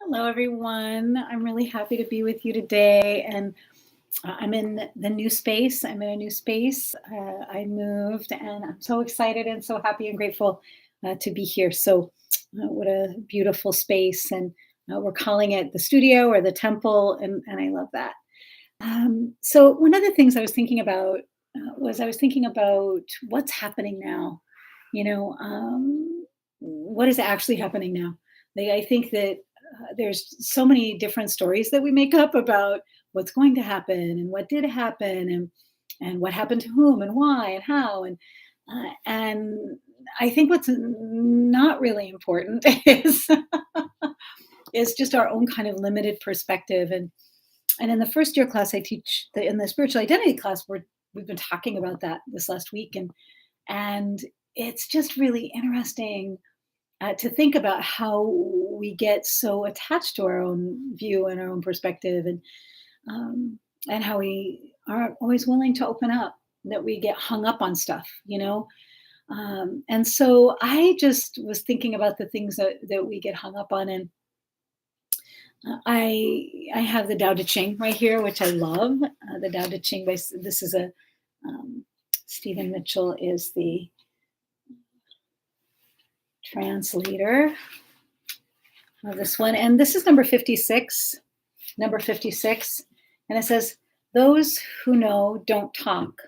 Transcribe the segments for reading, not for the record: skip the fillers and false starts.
Hello, everyone. I'm really happy to be with you today. And I'm in the new space. I'm in a new space. I moved and I'm so excited and so happy and grateful to be here. What a beautiful space. And we're calling it the studio or the temple. And I love that. One of the things I was thinking about was I was thinking about what's happening now. What is actually happening now? I think that there's so many different stories that we make up about what's going to happen and what did happen and what happened to whom and why and how and I think what's not really important is just our own kind of limited perspective and in the first year class I teach in the spiritual identity class we've been talking about that this last week and it's just really interesting to think about how we get so attached to our own view and our own perspective um, and how we aren't always willing to open up, that we get hung up on stuff. And so I just was thinking about the things that we get hung up on. And I have the Tao Te Ching right here, which I love. The Tao Te Ching, this is Stephen Mitchell is the translator of this one. And this is number 56. And it says, "Those who know don't talk.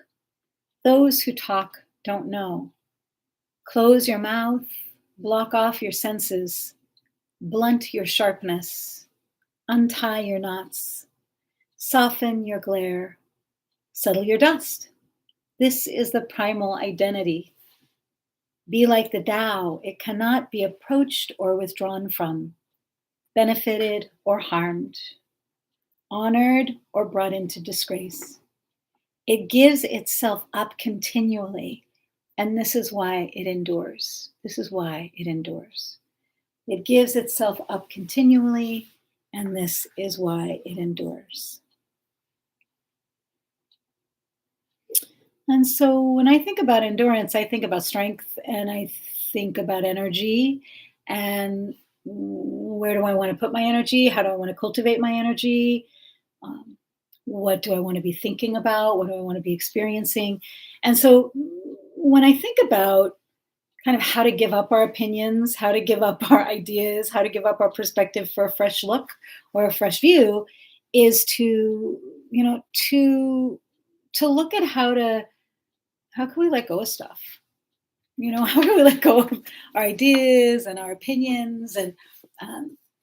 Those who talk don't know. Close your mouth, block off your senses, blunt your sharpness, untie your knots, soften your glare, settle your dust. This is the primal identity. Be like the Tao, it cannot be approached or withdrawn from, benefited or harmed, honored or brought into disgrace. It gives itself up continually, and this is why it endures. This is why it endures. It gives itself up continually, and this is why it endures." And so when I think about endurance, I think about strength and I think about energy and where do I want to put my energy? How do I want to cultivate my energy? Um, what do I want to be thinking about? What do I want to be experiencing? And so when I think about kind of how to give up our opinions, how to give up our ideas, how to give up our perspective for a fresh look or a fresh view, is to look at how can we let go of stuff? How can we let go of our ideas and our opinions and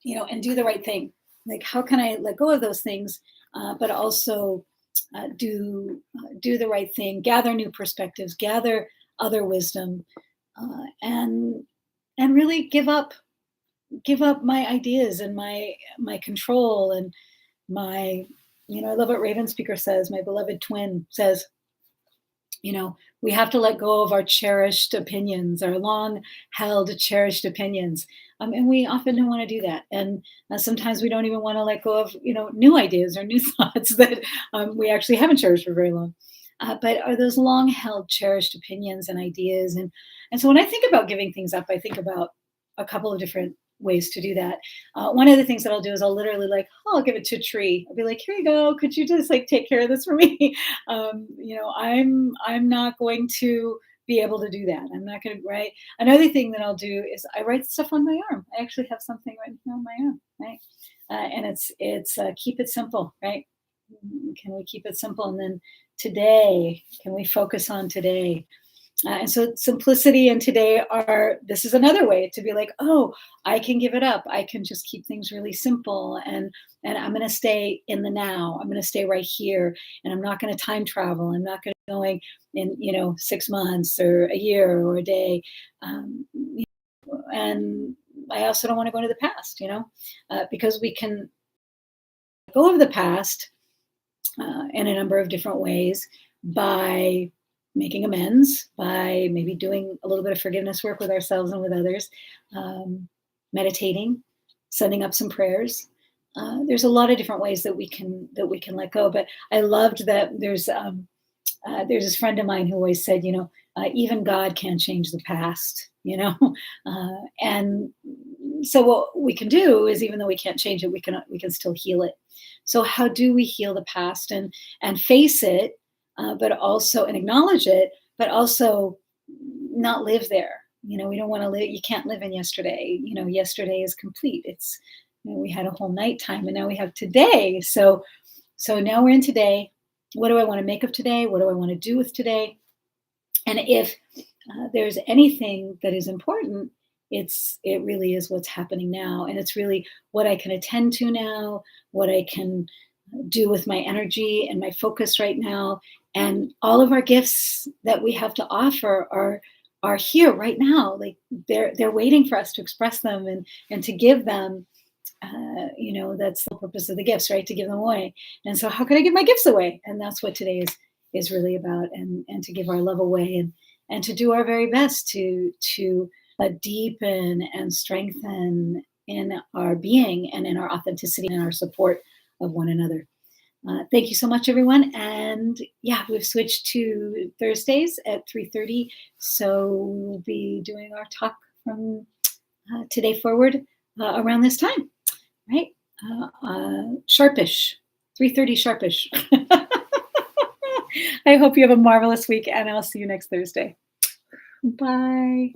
do the right thing? Like, how can I let go of those things, but also do the right thing, gather new perspectives, gather other wisdom, and really give up my ideas and my control and my I love what Raven Speaker says, my beloved twin says, we have to let go of our cherished opinions, our long held cherished opinions. And we often don't want to do that. And sometimes we don't even want to let go of, new ideas or new thoughts that we actually haven't cherished for very long. But are those long held cherished opinions and ideas. And so when I think about giving things up, I think about a couple of different ways to do that. One of the things that I'll do is I'll literally I'll give it to a tree. I'll be like, here you go. Could you just take care of this for me? I'm not going to be able to do that. I'm not going to write. Another thing that I'll do is I write stuff on my arm. I actually have something right here on my arm, right? And it's keep it simple, right? Can we keep it simple? And then today, can we focus on today? And so simplicity and today this is another way to be like, oh, I can give it up. I can just keep things really simple. And I'm going to stay in the now. I'm going to stay right here. And I'm not going to time travel. I'm not going to going in, 6 months or a year or a day. And I also don't want to go into the past, because we can go over the past in a number of different ways by making amends, by maybe doing a little bit of forgiveness work with ourselves and with others, meditating, sending up some prayers. There's a lot of different ways that we can let go. But I loved that there's this friend of mine who always said, even God can't change the past, and So what we can do is, even though we can't change it, we can still heal it. So how do we heal the past and face it, but also and acknowledge it, but also not live there. We don't want to live. You can't live in yesterday. Yesterday is complete. We had a whole night time, and now we have today. So now we're in today. What do I want to make of today? What do I want to do with today? And if there's anything that is important, it really is what's happening now, and it's really what I can attend to now, what I can do with my energy and my focus right now, and all of our gifts that we have to offer are here right now. Like they're waiting for us to express them and to give them. That's the purpose of the gifts, right? To give them away. And so, how can I give my gifts away? And that's what today is really about, and to give our love away, and to do our very best to deepen and strengthen in our being and in our authenticity and our support of one another. Thank you so much, everyone. And yeah, we've switched to Thursdays at 3:30. So we'll be doing our talk from today forward around this time, right? Sharpish, 3:30 sharpish. I hope you have a marvelous week, and I'll see you next Thursday. Bye.